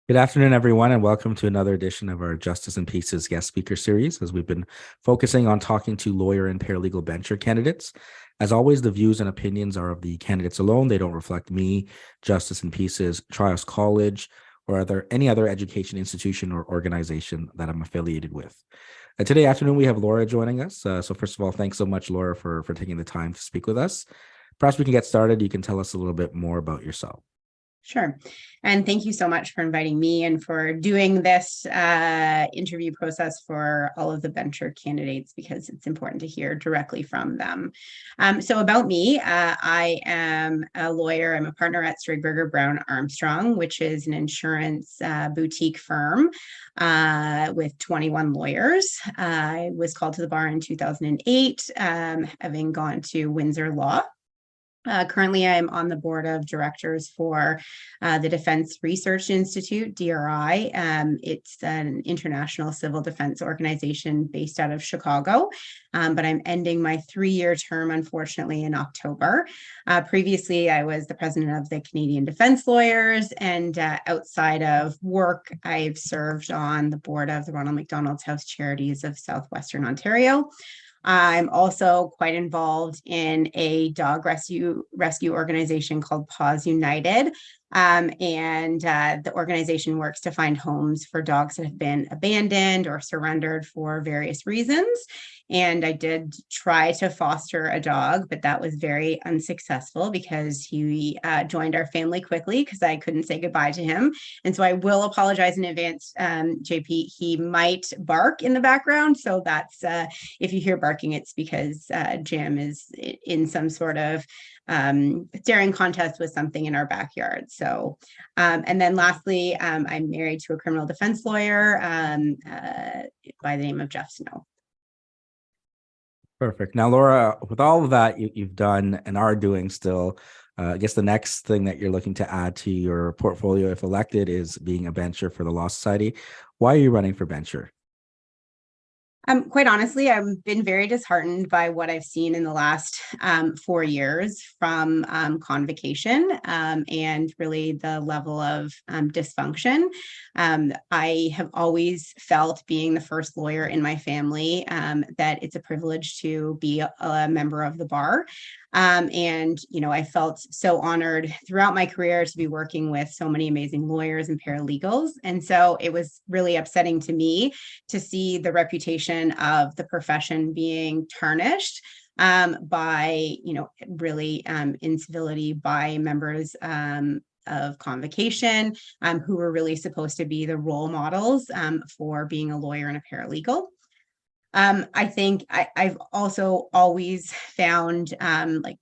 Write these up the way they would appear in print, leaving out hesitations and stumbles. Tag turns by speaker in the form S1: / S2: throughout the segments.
S1: Good afternoon, everyone, and welcome to another edition of our Justice and Peace's guest speaker series, as we've been focusing on talking to lawyer and paralegal bencher candidates. As always, the views and opinions are of the candidates alone. They don't reflect me, Justice and Peace's, Trials College, or any other education institution or organization that I'm affiliated with. Today afternoon, we have Laura joining us. So first of all, thanks so much, Laura, for taking the time to speak with us. Perhaps we can get started. You can tell us a little bit more about yourself.
S2: Sure. And thank you so much for inviting me and for doing this interview process for all of the bencher candidates, because it's important to hear directly from them. So about me, I am a lawyer. I'm a partner at Strigberger Brown Armstrong, which is an insurance boutique firm with 21 lawyers. I was called to the bar in 2008, having gone to Windsor Law. Currently, I am on the board of directors for the Defense Research Institute, DRI. It's an international civil defense organization based out of Chicago, but I'm ending my 3-year term, unfortunately, in October. Previously, I was the president of the Canadian Defense Lawyers, and outside of work, I've served on the board of the Ronald McDonald's House Charities of Southwestern Ontario. I'm also quite involved in a dog rescue organization called Paws United. The organization works to find homes for dogs that have been abandoned or surrendered for various reasons. And I did try to foster a dog, but that was very unsuccessful because he joined our family quickly because I couldn't say goodbye to him. And so I will apologize in advance, JP. He might bark in the background. So that's if you hear barking, it's because Jam is in some sort of staring contest with something in our backyard. So, and then lastly, I'm married to a criminal defense lawyer by the name of Jeff Snow.
S1: Perfect. Now, Laura, with all of that you've done and are doing still, I guess the next thing that you're looking to add to your portfolio, if elected, is being a bencher for the Law Society. Why are you running for bencher?
S2: Quite honestly, I've been very disheartened by what I've seen in the last 4 years from convocation and really the level of dysfunction. I have always felt, being the first lawyer in my family, that it's a privilege to be a member of the bar. I felt so honored throughout my career to be working with so many amazing lawyers and paralegals. And so it was really upsetting to me to see the reputation of the profession being tarnished by, really incivility by members of convocation who were really supposed to be the role models for being a lawyer and a paralegal. I think I've also always found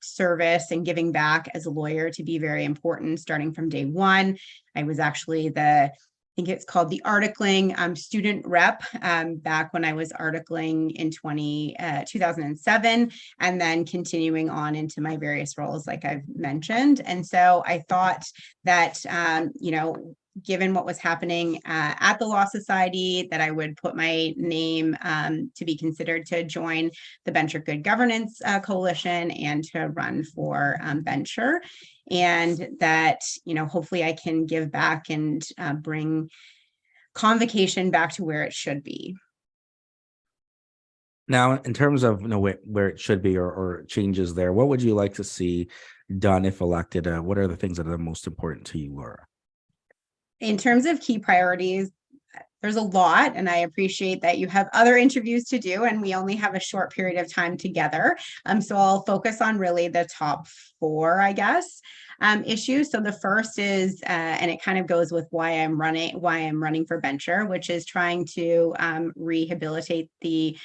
S2: service and giving back as a lawyer to be very important, starting from day one. I was actually I think it's called the articling student rep back when I was articling in 2007, and then continuing on into my various roles, like I've mentioned. And so I thought that, given what was happening at the Law Society, that I would put my name to be considered to join the Bencher Good Governance Coalition and to run for bencher. And that, hopefully I can give back and bring convocation back to where it should be.
S1: Now, in terms of where it should be or changes there, what would you like to see done if elected? What are the things that are the most important to you, Laura?
S2: In terms of key priorities, there's a lot, and I appreciate that you have other interviews to do, and we only have a short period of time together. So I'll focus on really the top 4, I guess, issues. So the first is, and it kind of goes with why I'm running for bencher, which is trying to rehabilitate the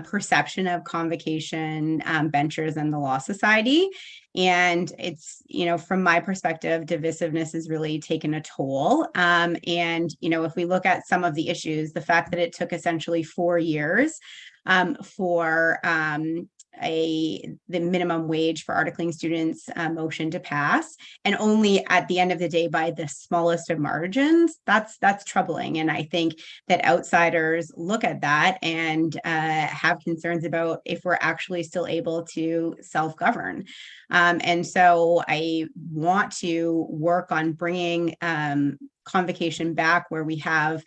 S2: perception of convocation benchers in the Law Society. And it's, from my perspective, divisiveness has really taken a toll. If we look at some of the issues, the fact that it took essentially 4 years for the minimum wage for articling students motion to pass, and only at the end of the day by the smallest of margins, that's troubling. And I think that outsiders look at that and have concerns about if we're actually still able to self-govern. And so I want to work on bringing convocation back where we have,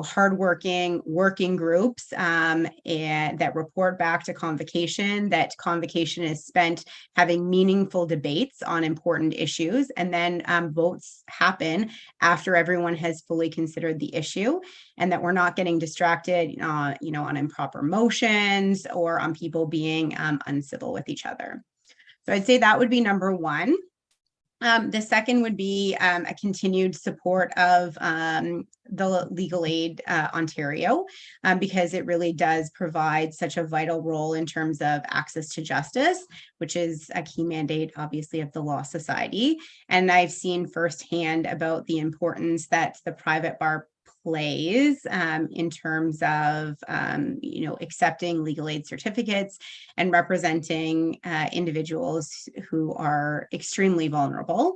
S2: hardworking working groups and that report back to convocation, that convocation is spent having meaningful debates on important issues, and then votes happen after everyone has fully considered the issue, and that we're not getting distracted, on improper motions or on people being uncivil with each other. So I'd say that would be number one. The second would be a continued support of the Legal Aid Ontario, because it really does provide such a vital role in terms of access to justice, which is a key mandate, obviously, of the Law Society. And I've seen firsthand about the importance that the private bar plays in terms of accepting legal aid certificates and representing individuals who are extremely vulnerable.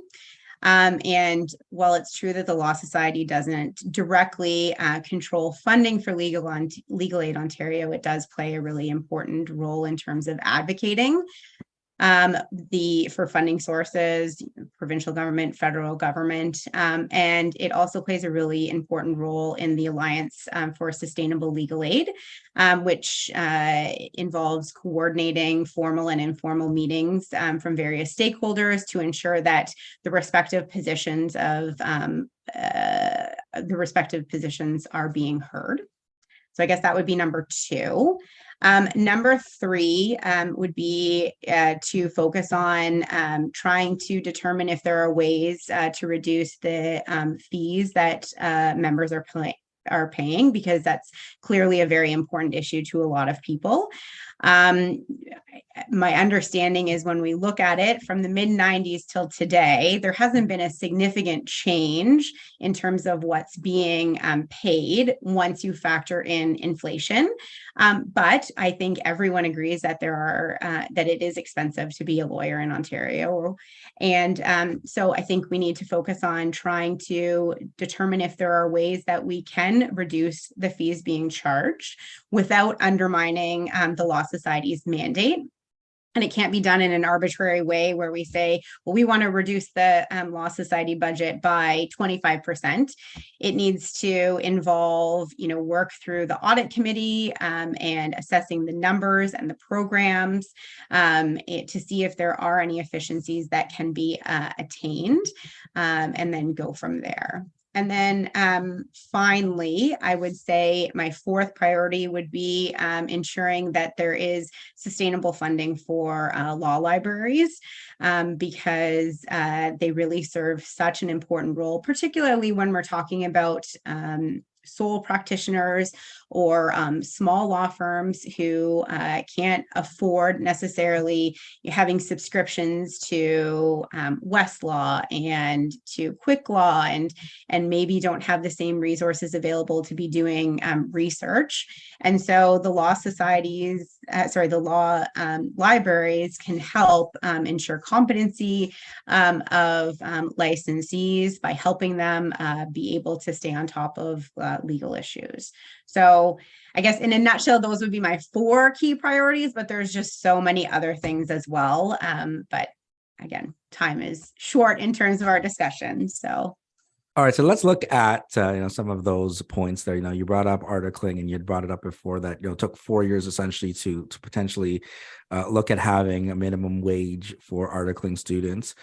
S2: And while it's true that the Law Society doesn't directly control funding for Legal Aid Ontario, it does play a really important role in terms of advocating for funding sources, provincial government, federal government, and it also plays a really important role in the Alliance for Sustainable Legal Aid, which involves coordinating formal and informal meetings from various stakeholders to ensure that the respective positions are being heard. So I guess that would be number two. Number three would be to focus on trying to determine if there are ways to reduce the fees that members are paying, because that's clearly a very important issue to a lot of people. My understanding is when we look at it from the mid-90s till today, there hasn't been a significant change in terms of what's being paid once you factor in inflation. But I think everyone agrees that that it is expensive to be a lawyer in Ontario. And so I think we need to focus on trying to determine if there are ways that we can reduce the fees being charged without undermining the Law Society's mandate. And it can't be done in an arbitrary way where we say, well, we want to reduce the Law Society budget by 25%. It needs to involve, work through the audit committee and assessing the numbers and the programs to see if there are any efficiencies that can be attained, and then go from there. And then finally, I would say my fourth priority would be ensuring that there is sustainable funding for law libraries, because they really serve such an important role, particularly when we're talking about sole practitioners or small law firms who can't afford necessarily having subscriptions to Westlaw and to Quick Law, and maybe don't have the same resources available to be doing research. And so the law societies, the law libraries can help ensure competency of licensees by helping them be able to stay on top of legal issues. So I guess in a nutshell, those would be my four key priorities, but there's just so many other things as well. But again, time is short in terms of our discussion. So.
S1: All right, so let's look at some of those points there. You brought up articling, and you had brought it up before that it took 4 years essentially to potentially look at having a minimum wage for articling students.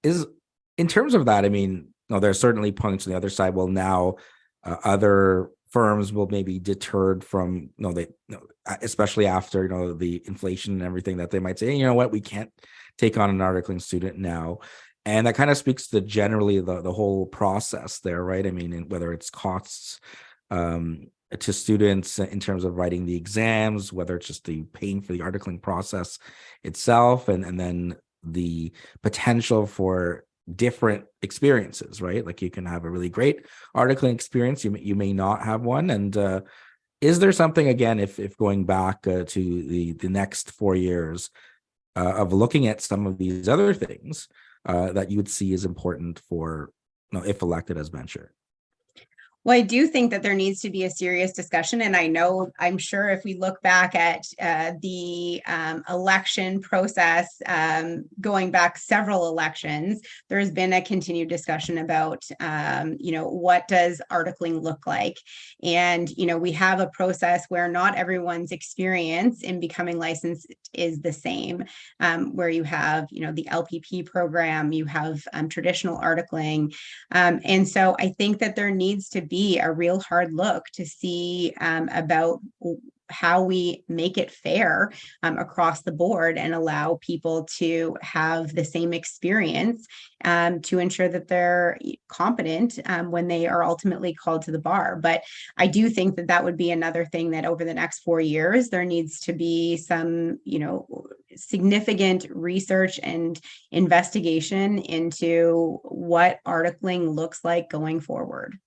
S1: Is in terms of that, there's certainly points on the other side. Well, now other firms will maybe deterred from especially after the inflation and everything, that they might say, you know what, we can't take on an articling student now. And that kind of speaks to generally the whole process there, right? Whether it's costs to students in terms of writing the exams, whether it's just the paying for the articling process itself, and then the potential for different experiences, right? Like you can have a really great articling experience, you may not have one. And is there something, again, if going back to the next 4 years of looking at some of these other things that you would see is important for, if elected as bencher?
S2: Well, I do think that there needs to be a serious discussion. And I'm sure if we look back at the election process, going back several elections, there's been a continued discussion about, what does articling look like? And, we have a process where not everyone's experience in becoming licensed is the same, where you have, the LPP program, you have traditional articling. And so I think that there needs to be a real hard look to see about how we make it fair across the board and allow people to have the same experience to ensure that they're competent when they are ultimately called to the bar. But I do think that that would be another thing that over the next 4 years, there needs to be some, significant research and investigation into what articling looks like going forward.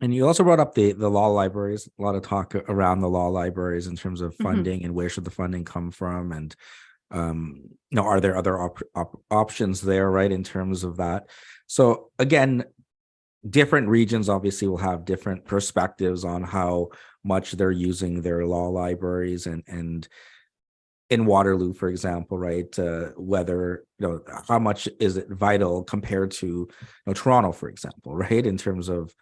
S1: And you also brought up the law libraries, a lot of talk around the law libraries in terms of funding and where should the funding come from, and are there other options there, right, in terms of that? So again, different regions obviously will have different perspectives on how much they're using their law libraries, and in Waterloo, for example, right, whether how much is it vital compared to Toronto, for example, right, in terms of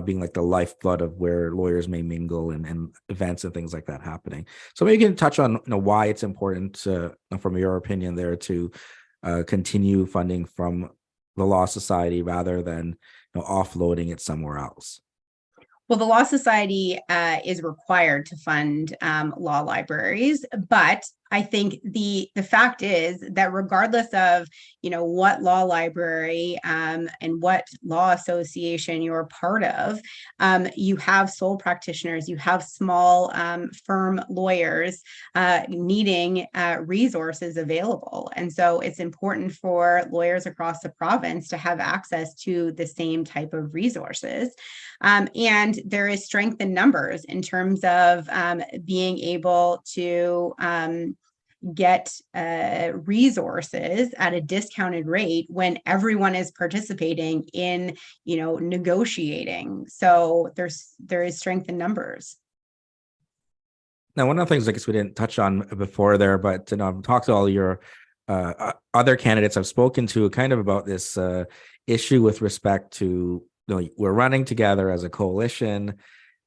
S1: being like the lifeblood of where lawyers may mingle and events and things like that happening. So maybe you can touch on why it's important, from your opinion, there to continue funding from the Law Society rather than offloading it somewhere else.
S2: Well, the Law Society is required to fund law libraries, but I think the fact is that regardless of what law library and what law association you're part of, you have sole practitioners, you have small firm lawyers needing resources available, and so it's important for lawyers across the province to have access to the same type of resources. And there is strength in numbers in terms of being able to get resources at a discounted rate when everyone is participating in, negotiating. So there is strength in numbers.
S1: Now, one of the things I guess we didn't touch on before there, but I've talked to all your other candidates I've spoken to kind of about this issue with respect to, we're running together as a coalition.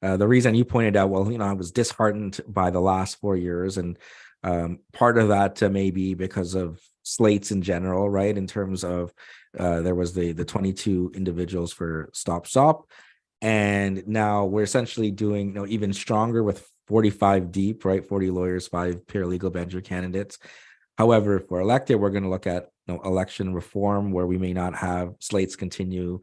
S1: The reason you pointed out, well, I was disheartened by the last 4 years, and part of that may be because of slates in general, right? In terms of there was the 22 individuals for Stop, and now we're essentially doing even stronger with 45 deep, right? 40 lawyers, 5 paralegal bencher candidates. However, if we're elected, we're going to look at election reform where we may not have slates continue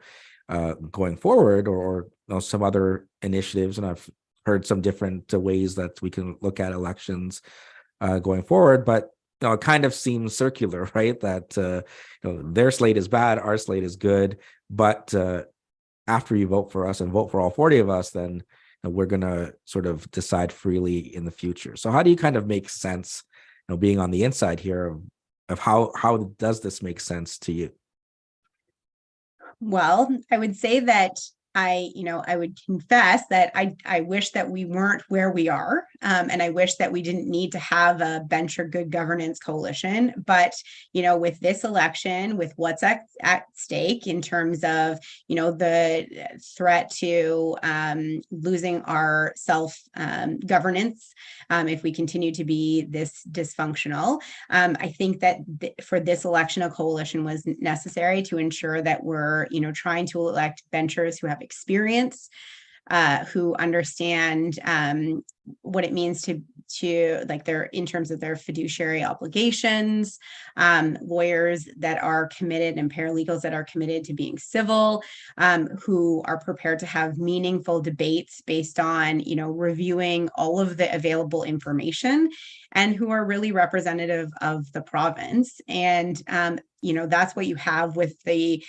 S1: going forward, or some other initiatives. And I've heard some different ways that we can look at elections going forward, but it kind of seems circular, right? That their slate is bad, our slate is good, but after you vote for us and vote for all 40 of us, then we're going to sort of decide freely in the future. So how do you kind of make sense, being on the inside here, of how does this make sense to you?
S2: Well, I would say that I would confess that I wish that we weren't where we are. And I wish that we didn't need to have a bencher good governance coalition. But, with this election, with what's at stake in terms of, the threat to losing our self-governance, if we continue to be this dysfunctional, I think that for this election, a coalition was necessary to ensure that we're, trying to elect benchers who have experience, who understand what it means to like their in terms of their fiduciary obligations, lawyers that are committed and paralegals that are committed to being civil, who are prepared to have meaningful debates based on reviewing all of the available information, and who are really representative of the province. And that's what you have with the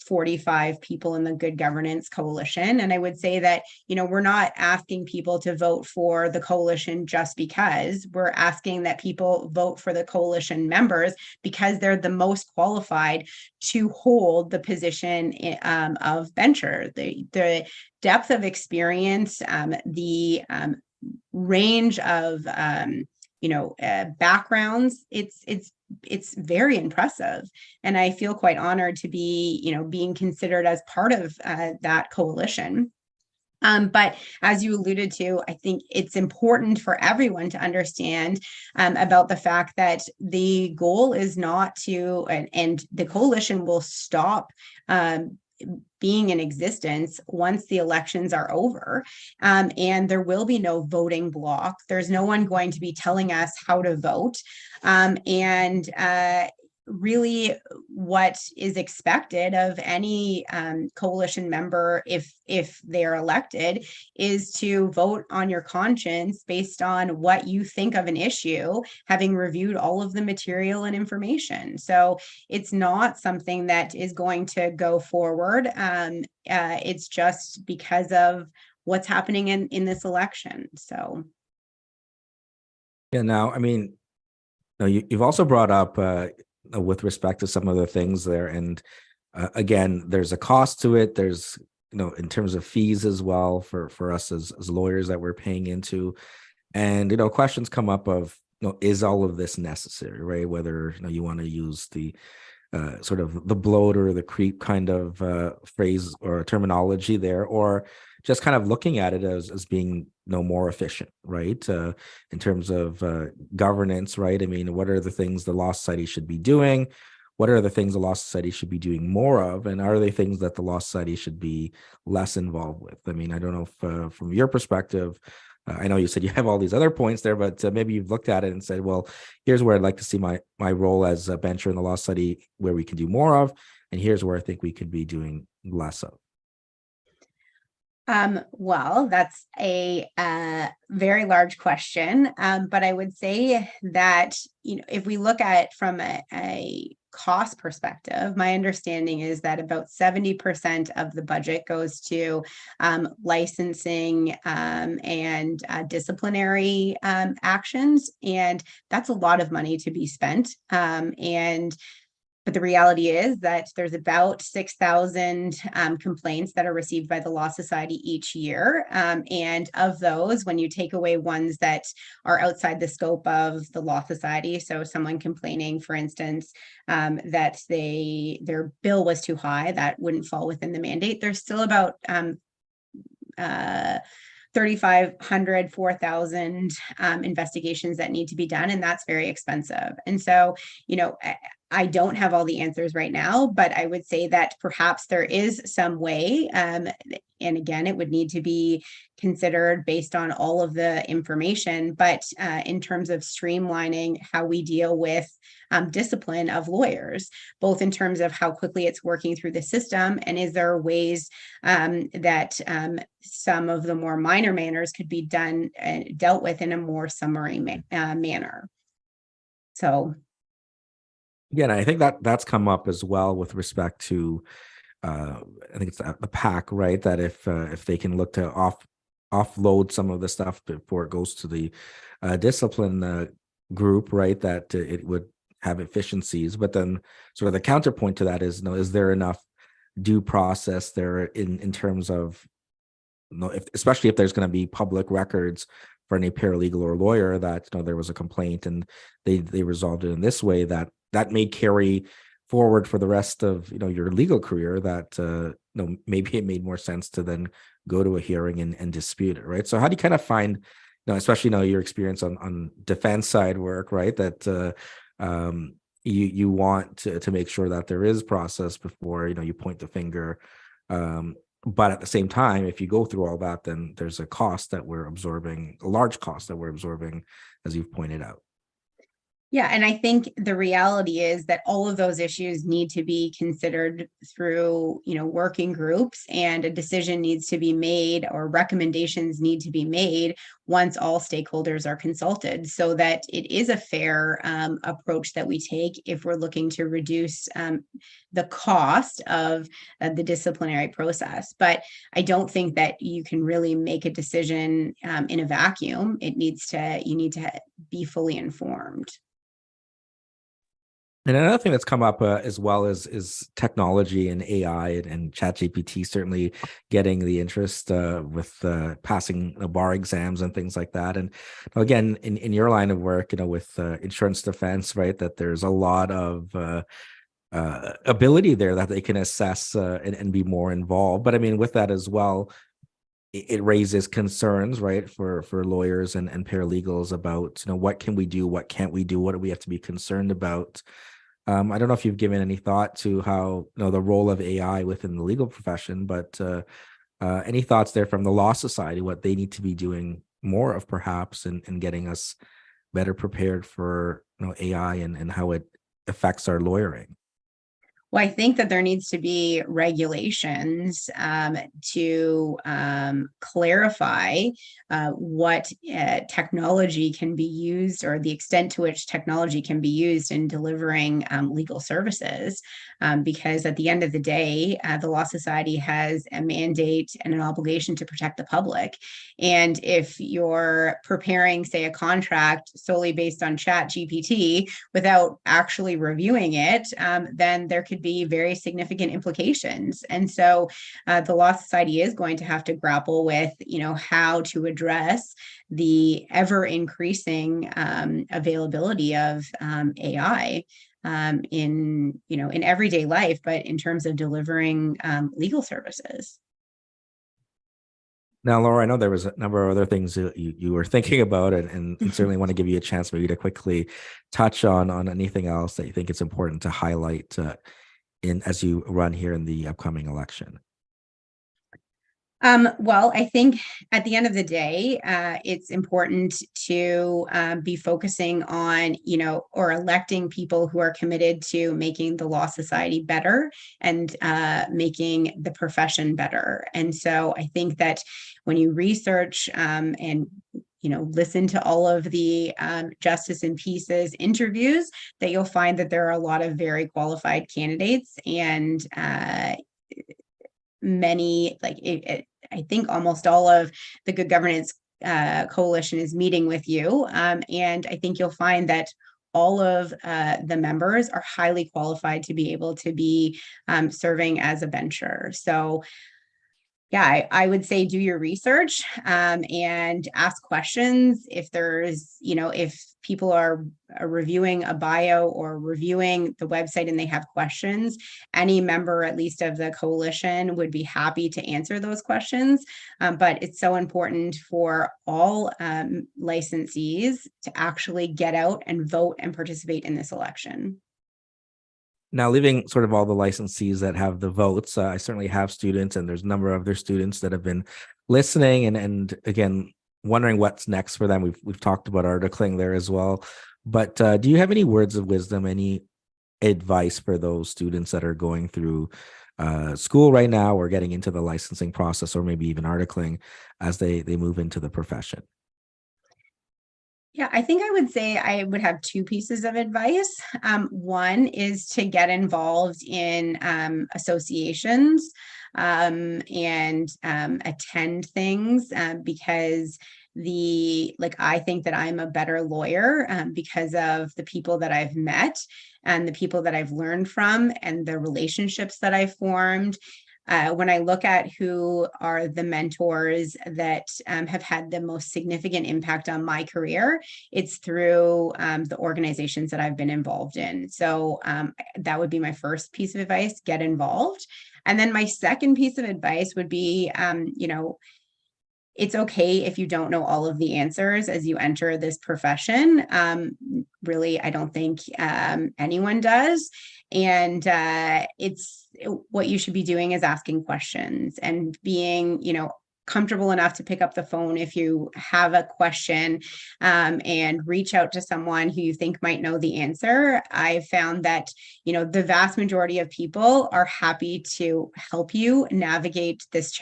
S2: 45 people in the Good Governance Coalition. And I would say that we're not asking people to vote for the coalition just because. We're asking that people vote for the coalition members because they're the most qualified to hold the position of bencher. The depth of experience, the range of backgrounds, it's very impressive, and I feel quite honored to be being considered as part of that coalition. But as you alluded to, I think it's important for everyone to understand about the fact that the goal is not to, and the coalition will stop being in existence once the elections are over, and there will be no voting block. There's no one going to be telling us how to vote, and really what is expected of any coalition member if they are elected is to vote on your conscience based on what you think of an issue, having reviewed all of the material and information. So it's not something that is going to go forward. It's just because of what's happening in this election. So
S1: Yeah, now, I mean, you've also brought up with respect to some of the things there, and again, there's a cost to it. There's in terms of fees as well for us as lawyers that we're paying into, and questions come up of is all of this necessary, right? Whether you want to use the sort of the bloat or the creep kind of phrase or terminology there, or just kind of looking at it as being more efficient, right? In terms of governance, right? I mean, what are the things the Law Society should be doing? What are the things the Law Society should be doing more of? And are they things that the Law Society should be less involved with? I mean, I don't know if from your perspective, I know you said you have all these other points there, but maybe you've looked at it and said, well, here's where I'd like to see my role as a bencher in the Law Society where we can do more of, and here's where I think we could be doing less of.
S2: Well, that's a very large question, but I would say that if we look at it from a cost perspective, my understanding is that about 70% of the budget goes to licensing and disciplinary actions, and that's a lot of money to be spent. But the reality is that there's about 6,000 complaints that are received by the Law Society each year. And of those, when you take away ones that are outside the scope of the Law Society, so someone complaining, for instance, that their bill was too high, that wouldn't fall within the mandate, there's still about 3,500, 4,000 investigations that need to be done, and that's very expensive. And so, I don't have all the answers right now, but I would say that perhaps there is some way, and again, it would need to be considered based on all of the information, but in terms of streamlining how we deal with discipline of lawyers, both in terms of how quickly it's working through the system, and is there ways that some of the more minor manners could be done and dealt with in a more summary manner. So
S1: yeah, and I think that's come up as well with respect to I think it's the PAC, right? That if they can look to offload some of the stuff before it goes to the discipline group, right? That it would have efficiencies. But then sort of the counterpoint to that is, is there enough due process there in terms of, especially if there's going to be public records for any paralegal or lawyer that there was a complaint and they resolved it in this way, that may carry forward for the rest of your legal career, that maybe it made more sense to then go to a hearing and dispute it, right? So how do you kind of find, especially your experience on defense side work, right, that you want to make sure that there is process before you point the finger, but at the same time, if you go through all that, then there's a cost that we're absorbing, a large cost that we're absorbing, as you've pointed out.
S2: Yeah, and I think the reality is that all of those issues need to be considered through, working groups, and a decision needs to be made, or recommendations need to be made once all stakeholders are consulted, so that it is a fair approach that we take if we're looking to reduce the cost of the disciplinary process. But I don't think that you can really make a decision in a vacuum. You need to be fully informed.
S1: And another thing that's come up as well is technology and AI and ChatGPT certainly getting the interest with passing bar exams and things like that. And again, in your line of work, with insurance defense, right, that there's a lot of ability there that they can assess and be more involved. But I mean, with that as well, it raises concerns, right, for lawyers and paralegals about, what can we do, what can't we do, what do we have to be concerned about. I don't know if you've given any thought to how, the role of AI within the legal profession, but any thoughts there from the Law Society, what they need to be doing more of perhaps in getting us better prepared for, AI and how it affects our lawyering?
S2: Well, I think that there needs to be regulations to clarify what technology can be used, or the extent to which technology can be used in delivering legal services. Because at the end of the day, the Law Society has a mandate and an obligation to protect the public. And if you're preparing, say, a contract solely based on Chat GPT without actually reviewing it, then there could be very significant implications. And so the Law Society is going to have to grapple with, how to address the ever increasing availability of AI in everyday life, but in terms of delivering legal services.
S1: Now, Laura, I know there was a number of other things that you were thinking about, and certainly want to give you a chance maybe to quickly touch on anything else that you think it's important to highlight as you run here in the upcoming election.
S2: Well, I think at the end of the day, it's important to be focusing on, or electing people who are committed to making the Law Society better and making the profession better. And so I think that when you research and listen to all of the Justice and Peace's interviews, that you'll find that there are a lot of very qualified candidates, and many, I think almost all of the Good Governance Coalition is meeting with you. And I think you'll find that all of the members are highly qualified to be able to be serving as a bencher. So yeah, I would say do your research and ask questions. If if people are reviewing a bio or reviewing the website and they have questions, any member, at least of the coalition, would be happy to answer those questions. But it's so important for all licensees to actually get out and vote and participate in this election.
S1: Now, leaving sort of all the licensees that have the votes, I certainly have students, and there's a number of their students that have been listening and again wondering what's next for them. We've talked about articling there as well, but do you have any words of wisdom, any advice for those students that are going through school right now, or getting into the licensing process, or maybe even articling as they move into the profession?
S2: Yeah, I think I would say I would have two pieces of advice. One is to get involved in associations and attend things because I think that I'm a better lawyer because of the people that I've met and the people that I've learned from and the relationships that I've formed. When I look at who are the mentors that have had the most significant impact on my career, it's through the organizations that I've been involved in. So that would be my first piece of advice: get involved. And then my second piece of advice would be, it's okay if you don't know all of the answers as you enter this profession. Really, I don't think anyone does. And what you should be doing is asking questions and being, comfortable enough to pick up the phone if you have a question, and reach out to someone who you think might know the answer. I found that, the vast majority of people are happy to help you navigate this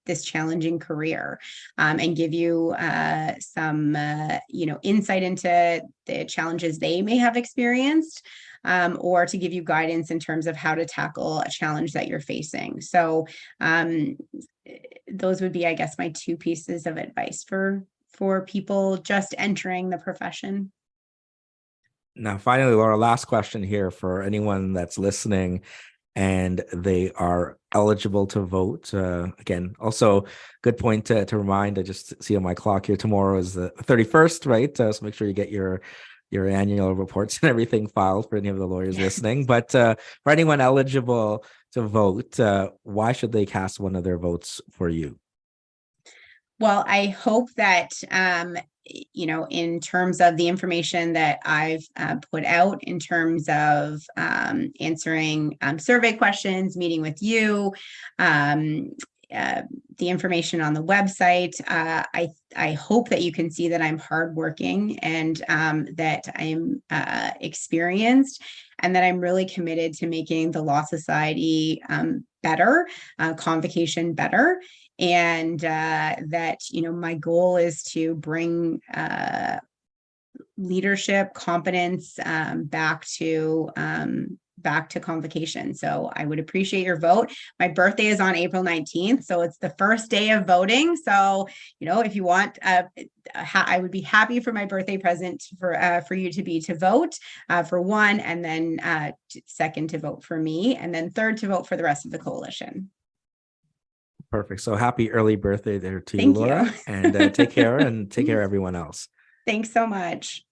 S2: this challenging career, and give you some, insight into the challenges they may have experienced, or to give you guidance in terms of how to tackle a challenge that you're facing. So those would be, I guess, my two pieces of advice for people just entering the profession.
S1: Now, finally, Laura, last question here for anyone that's listening and they are eligible to vote. Again, also good point to remind. I just see on my clock here, tomorrow is the 31st, right? So make sure you get your annual reports and everything filed for any of the lawyers listening. But for anyone eligible to vote, why should they cast one of their votes for you?
S2: Well, I hope that, in terms of the information that I've put out, in terms of answering survey questions, meeting with you, the information on the website, I hope that you can see that I'm hardworking and that I'm experienced, and that I'm really committed to making the Law Society better, convocation better. And that, my goal is to bring leadership, competence back to convocation. So I would appreciate your vote. My birthday is on April 19th, so it's the first day of voting. So, if you want, I would be happy for my birthday present for you to vote for one, and then second to vote for me, and then third to vote for the rest of the coalition.
S1: Perfect. So happy early birthday there to you,
S2: Thank
S1: Laura.
S2: you.
S1: And take care, and take care everyone else.
S2: Thanks so much.